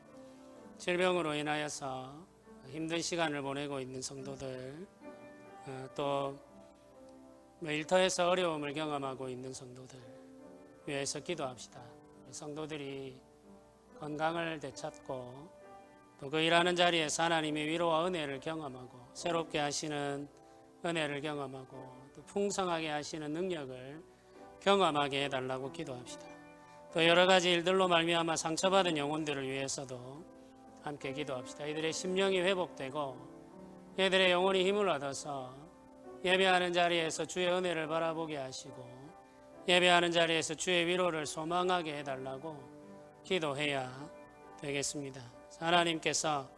질병으로 인하여서 힘든 시간을 보내고 있는 성도들, 또 일터에서 어려움을 경험하고 있는 성도들 위해서 기도합시다. 성도들이 건강을 되찾고 또 그 일하는 자리에서 하나님의 위로와 은혜를 경험하고 새롭게 하시는 은혜를 경험하고 또 풍성하게 하시는 능력을 경험하게 해달라고 기도합시다. 또 여러 가지 일들로 말미암아 상처받은 영혼들을 위해서도 함께 기도합시다. 이들의 심령이 회복되고 이들의 영혼이 힘을 얻어서 예배하는 자리에서 주의 은혜를 바라보게 하시고 예배하는 자리에서 주의 위로를 소망하게 해달라고 기도해야 되겠습니다. 하나님께서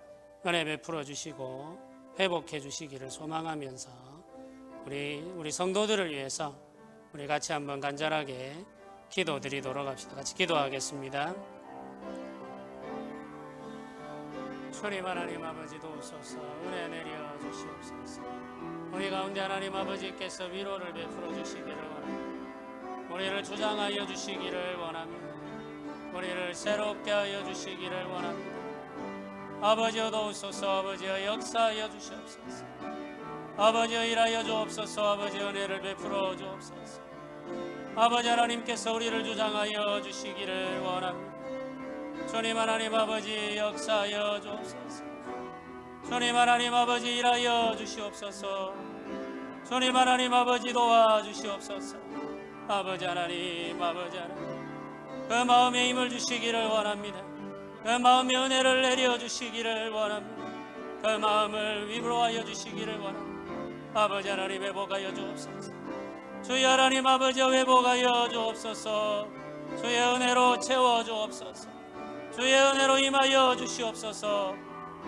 은혜 베풀어 주시고 회복해 주시기를 소망하면서 우리 성도들을 위해서 우리 같이 한번 간절하게 기도드리도록 합시다. 같이 기도하겠습니다. 주님 하나님 아버지 도우소서, 은혜 내려 주시옵소서. 우리 가운데 하나님 아버지께서 위로를 베풀어 주시기를 원합니다. 우리를 주장하여 주시기를 원합니다. 우리를 새롭게 하여 주시기를 원합니다. 아버지여 도우소서, 아버지여 역사하여 주시옵소서. 아버지여 일하여 주옵소서. 아버지 은혜를 베풀어 주옵소서. 아버지 하나님께서 우리를 주장하여 주시기를 원합니다. 주님 하나님 아버지 역사하여 주옵소서. 주님 하나님 아버지 일하여 주시옵소서. 주님 하나님 아버지 도와주시옵소서. 아버지 하나님 그 마음에 힘을 주시기를 원합니다. 그 마음에 은혜를 내려주시기를 원합니다. 그 마음을 위로하여 주시기를 원합니다. 아버지 하나님 회복하여 주옵소서. 주여 하나님 아버지 회복하여 주옵소서. 주의 은혜로 채워 주옵소서. 주의 은혜로 임하여 주시옵소서.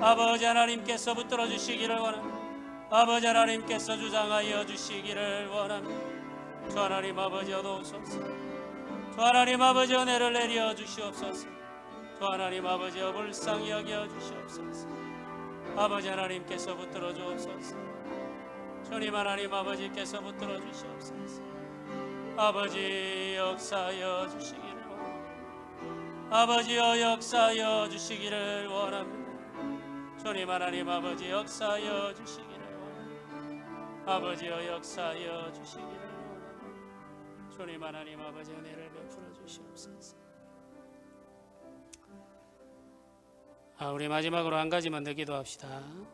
아버지 하나님께서 붙들어 주시기를 원합니다. 아버지 하나님께서 주장하여 주시기를 원합니다. 주 하나님 아버지 도우소서. 주 하나님 아버지 은혜를 내려 주시옵소서. 주 하나님 아버지 불쌍히 여겨 주시옵소서. 아버지 하나님께서 붙들어 주옵소서. 주님 하나님 아버지께서 붙들어 주시옵소서. 아버지 역사하여 주시기를 원합니다. 아버지여 역사하여 주시기를 원합니다. 주님 하나님 아버지 역사하여 주시기를 원합니다. 아버지여 역사하여 주시기를 원합니다. 주님 하나님 아버지 은혜를 베풀어 주시옵소서. 우리 마지막으로 한 가지만 더 기도합시다.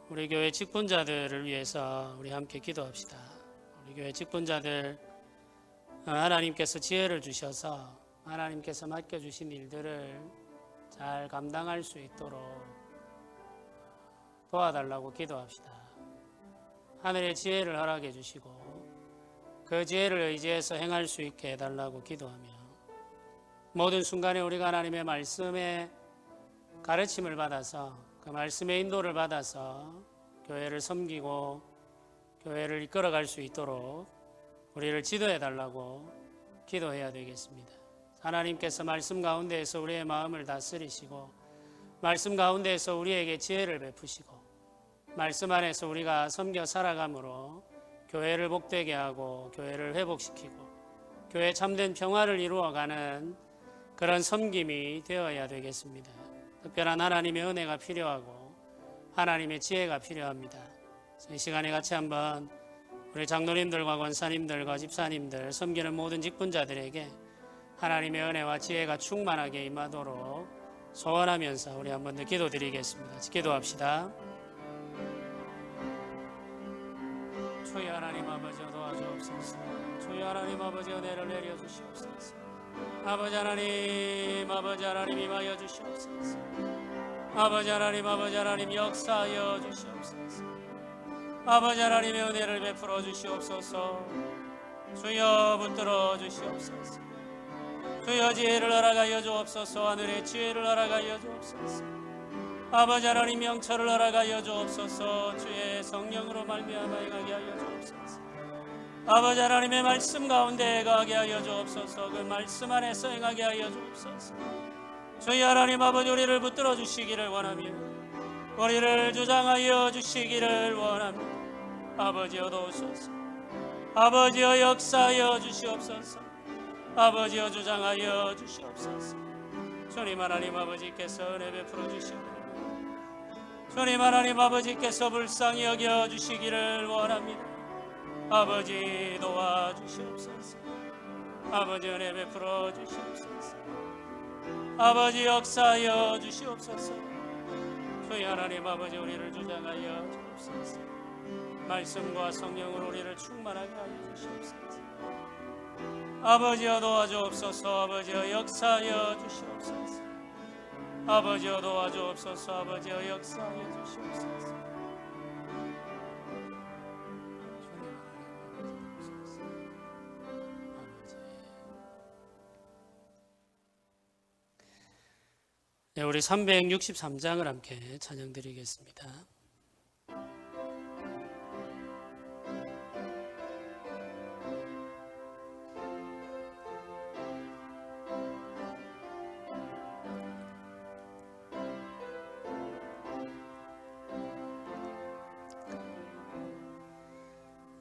우리 교회 직분자들을 위해서 우리 함께 기도합시다. 우리 교회 직분자들 하나님께서 지혜를 주셔서 하나님께서 맡겨주신 일들을 잘 감당할 수 있도록 도와달라고 기도합시다. 하늘의 지혜를 허락해 주시고 그 지혜를 의지해서 행할 수 있게 해달라고 기도하며 모든 순간에 우리가 하나님의 말씀에 가르침을 받아서 그 말씀의 인도를 받아서 교회를 섬기고 교회를 이끌어갈 수 있도록 우리를 지도해 달라고 기도해야 되겠습니다. 하나님께서 말씀 가운데에서 우리의 마음을 다스리시고 말씀 가운데에서 우리에게 지혜를 베푸시고 말씀 안에서 우리가 섬겨 살아감으로 교회를 복되게 하고 교회를 회복시키고 교회 참된 평화를 이루어가는 그런 섬김이 되어야 되겠습니다. 특별한 하나님의 은혜가 필요하고 하나님의 지혜가 필요합니다. 이 시간에 같이 한번 우리 장로님들과 권사님들과 집사님들 섬기는 모든 직분자들에게 하나님의 은혜와 지혜가 충만하게 임하도록 소원하면서 우리 한번 더 기도드리겠습니다. 기도합시다. 주여 하나님 아버지 도와주옵소서. 주여 하나님 아버지 은혜를 내려주시옵소서. 아버지 하나님 임하여 주시옵소서. 아버지 하나님 역사하여 주시옵소서. 아버지 하나님의 은혜를 베풀어 주시옵소서. 주여 붙들어 주시옵소서. 주여 지혜를 허락하여 주옵소서. 하늘의 지혜를 허락하여 주옵소서. 아버지 하나님 명철을 허락하여 주옵소서. 주의 성령으로 말미암아 행하게 하여 주옵소서. 아버지 하나님의 말씀 가운데 가게 하여 주옵소서. 그 말씀 안에서 행하게 하여 주옵소서. 주여 하나님 아버지 우리를 붙들어 주시기를 원하며 우리를 주장하여 주시기를 원합니다. 아버지여 도우소서. 아버지여 역사하여 주시옵소서. 아버지여 주장하여 주시옵소서. 주님 하나님 아버지께서 은혜 베풀어 주시옵소서. 주님 하나님 아버지께서 불쌍히 여겨 주시기를 원합니다. 아버지 도와주시옵소서. 아버지 은혜 베풀어 주시옵소서. 아버지 역사하여 주시옵소서. 주여 하나님 아버지 우리를 주장하여 주옵소서. 말씀과 성령으로 우리를 충만하게 하여 주시옵소서. 아버지여 도와주옵소서. 아버지여 역사하여 주시옵소서. 아버지여 도와주옵소서. 아버지여 역사하여 주시옵소서. 네, 우리 363장을 함께 찬양드리겠습니다.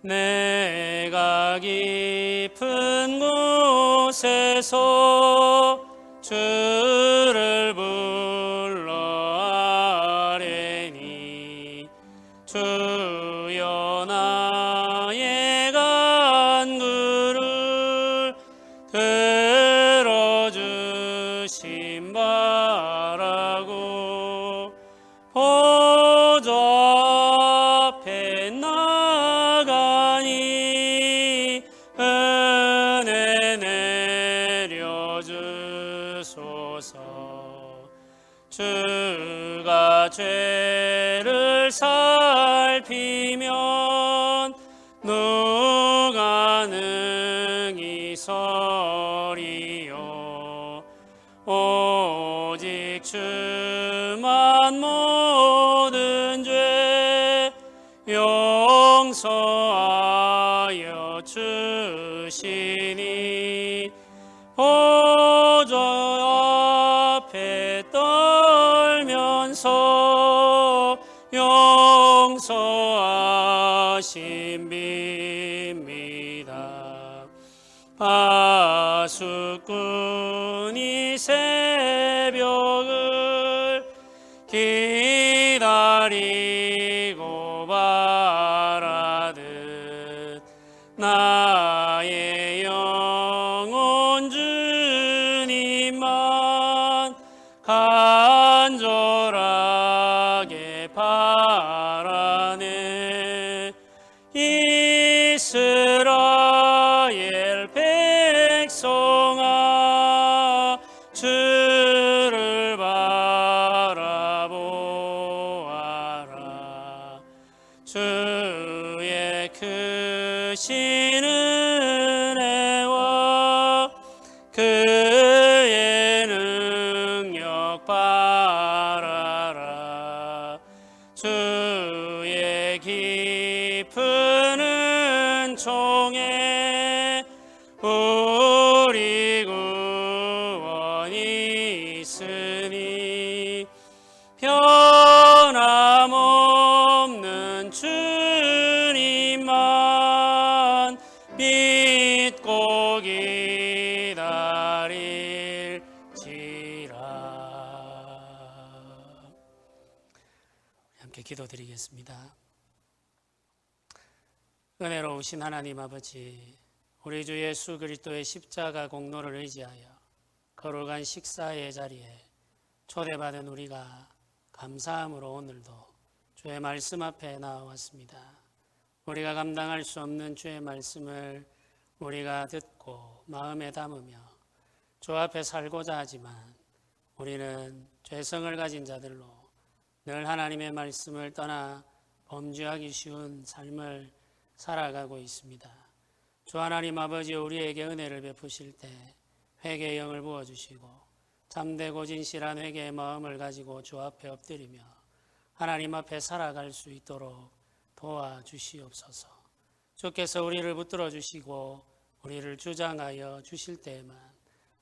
내가 깊은 곳에서 주를 불러 아뢰니 주여 나의 간구를 들어주심 바라고 보좌 앞에 나가니 은혜 내려주소서. 주가 죄를 살피면 누가 능히 서리요. 오직 주만 모든 죄 용서하여 주시니 보좌 앞에 떨면서 용서하신 빕니다. 파수꾼이 새벽을 기다리고 바라듯 나의 영혼 주님만 간절하게 바라네. 이스라엘 백성아 주를 바라보아라. 주의 크신 은혜와 그의 능력 바라라. 주의 깊은 은총에 우리 구원이 있으니 변함없는 주님만 믿고 기다릴지라. 함께 기도드리겠습니다. 은혜로우신 하나님 아버지, 우리 주 예수 그리스도의 십자가 공로를 의지하여 거룩한 식사의 자리에 초대받은 우리가 감사함으로 오늘도 주의 말씀 앞에 나왔습니다. 우리가 감당할 수 없는 주의 말씀을 우리가 듣고 마음에 담으며 주 앞에 살고자 하지만 우리는 죄성을 가진 자들로 늘 하나님의 말씀을 떠나 범죄하기 쉬운 삶을 살아가고 있습니다. 주 하나님 아버지, 우리에게 은혜를 베푸실 때 회개의 영을 부어주시고 참되고 진실한 회개의 마음을 가지고 주 앞에 엎드리며 하나님 앞에 살아갈 수 있도록 도와주시옵소서. 주께서 우리를 붙들어 주시고 우리를 주장하여 주실 때에만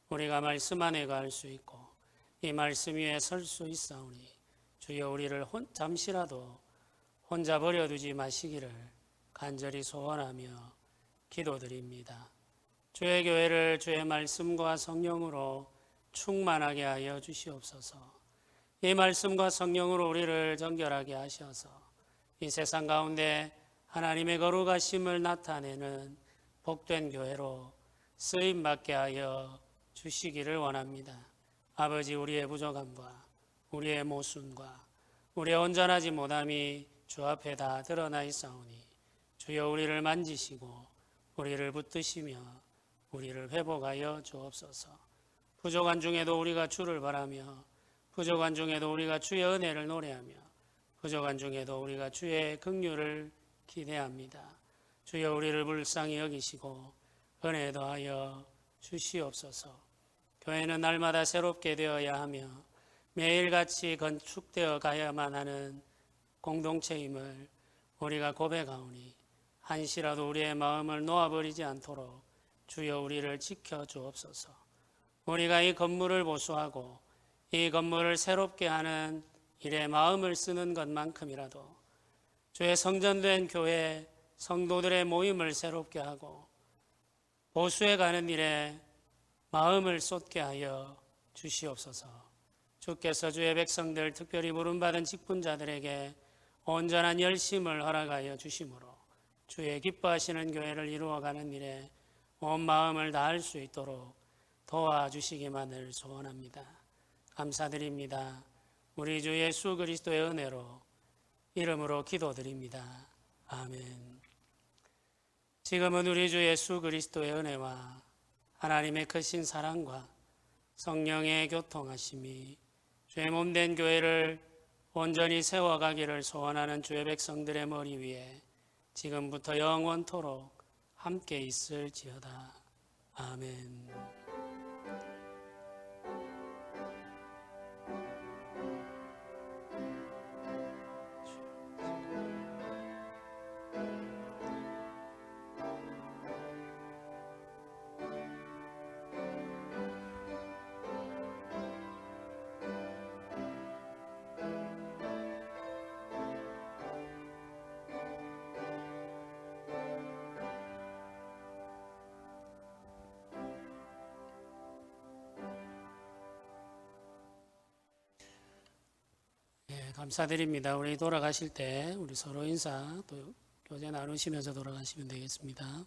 우리가 말씀 안에 갈 수 있고 이 말씀 위에 설 수 있사오니 주여 우리를 잠시라도 혼자 버려두지 마시기를 간절히 소원하며 기도드립니다. 주의 교회를 주의 말씀과 성령으로 충만하게 하여 주시옵소서. 이 말씀과 성령으로 우리를 정결하게 하셔서 이 세상 가운데 하나님의 거룩하심을 나타내는 복된 교회로 쓰임받게 하여 주시기를 원합니다. 아버지, 우리의 부족함과 우리의 모순과 우리의 온전하지 못함이 주 앞에 다 드러나 있사오니 주여 우리를 만지시고 우리를 붙드시며 우리를 회복하여 주옵소서. 부족한 중에도 우리가 주를 바라며 부족한 중에도 우리가 주의 은혜를 노래하며 부족한 중에도 우리가 주의 긍휼을 기대합니다. 주여 우리를 불쌍히 여기시고 은혜 더하여 주시옵소서. 교회는 날마다 새롭게 되어야 하며 매일같이 건축되어 가야만 하는 공동체임을 우리가 고백하오니 한시라도 우리의 마음을 놓아버리지 않도록 주여 우리를 지켜 주옵소서. 우리가 이 건물을 보수하고 이 건물을 새롭게 하는 일에 마음을 쓰는 것만큼이라도 주의 성전된 교회 성도들의 모임을 새롭게 하고 보수해 가는 일에 마음을 쏟게 하여 주시옵소서. 주께서 주의 백성들, 특별히 부름받은 직분자들에게 온전한 열심을 허락하여 주심으로 주의 기뻐하시는 교회를 이루어가는 일에 온 마음을 다할 수 있도록 도와주시기만을 소원합니다. 감사드립니다. 우리 주 예수 그리스도의 은혜로 이름으로 기도드립니다. 아멘. 지금은 우리 주 예수 그리스도의 은혜와 하나님의 크신 사랑과 성령의 교통하심이 주의 몸된 교회를 온전히 세워가기를 소원하는 주의 백성들의 머리 위에 지금부터 영원토록 함께 있을지어다. 아멘. 감사드립니다. 우리 돌아가실 때 우리 서로 인사 또 교제 나누시면서 돌아가시면 되겠습니다.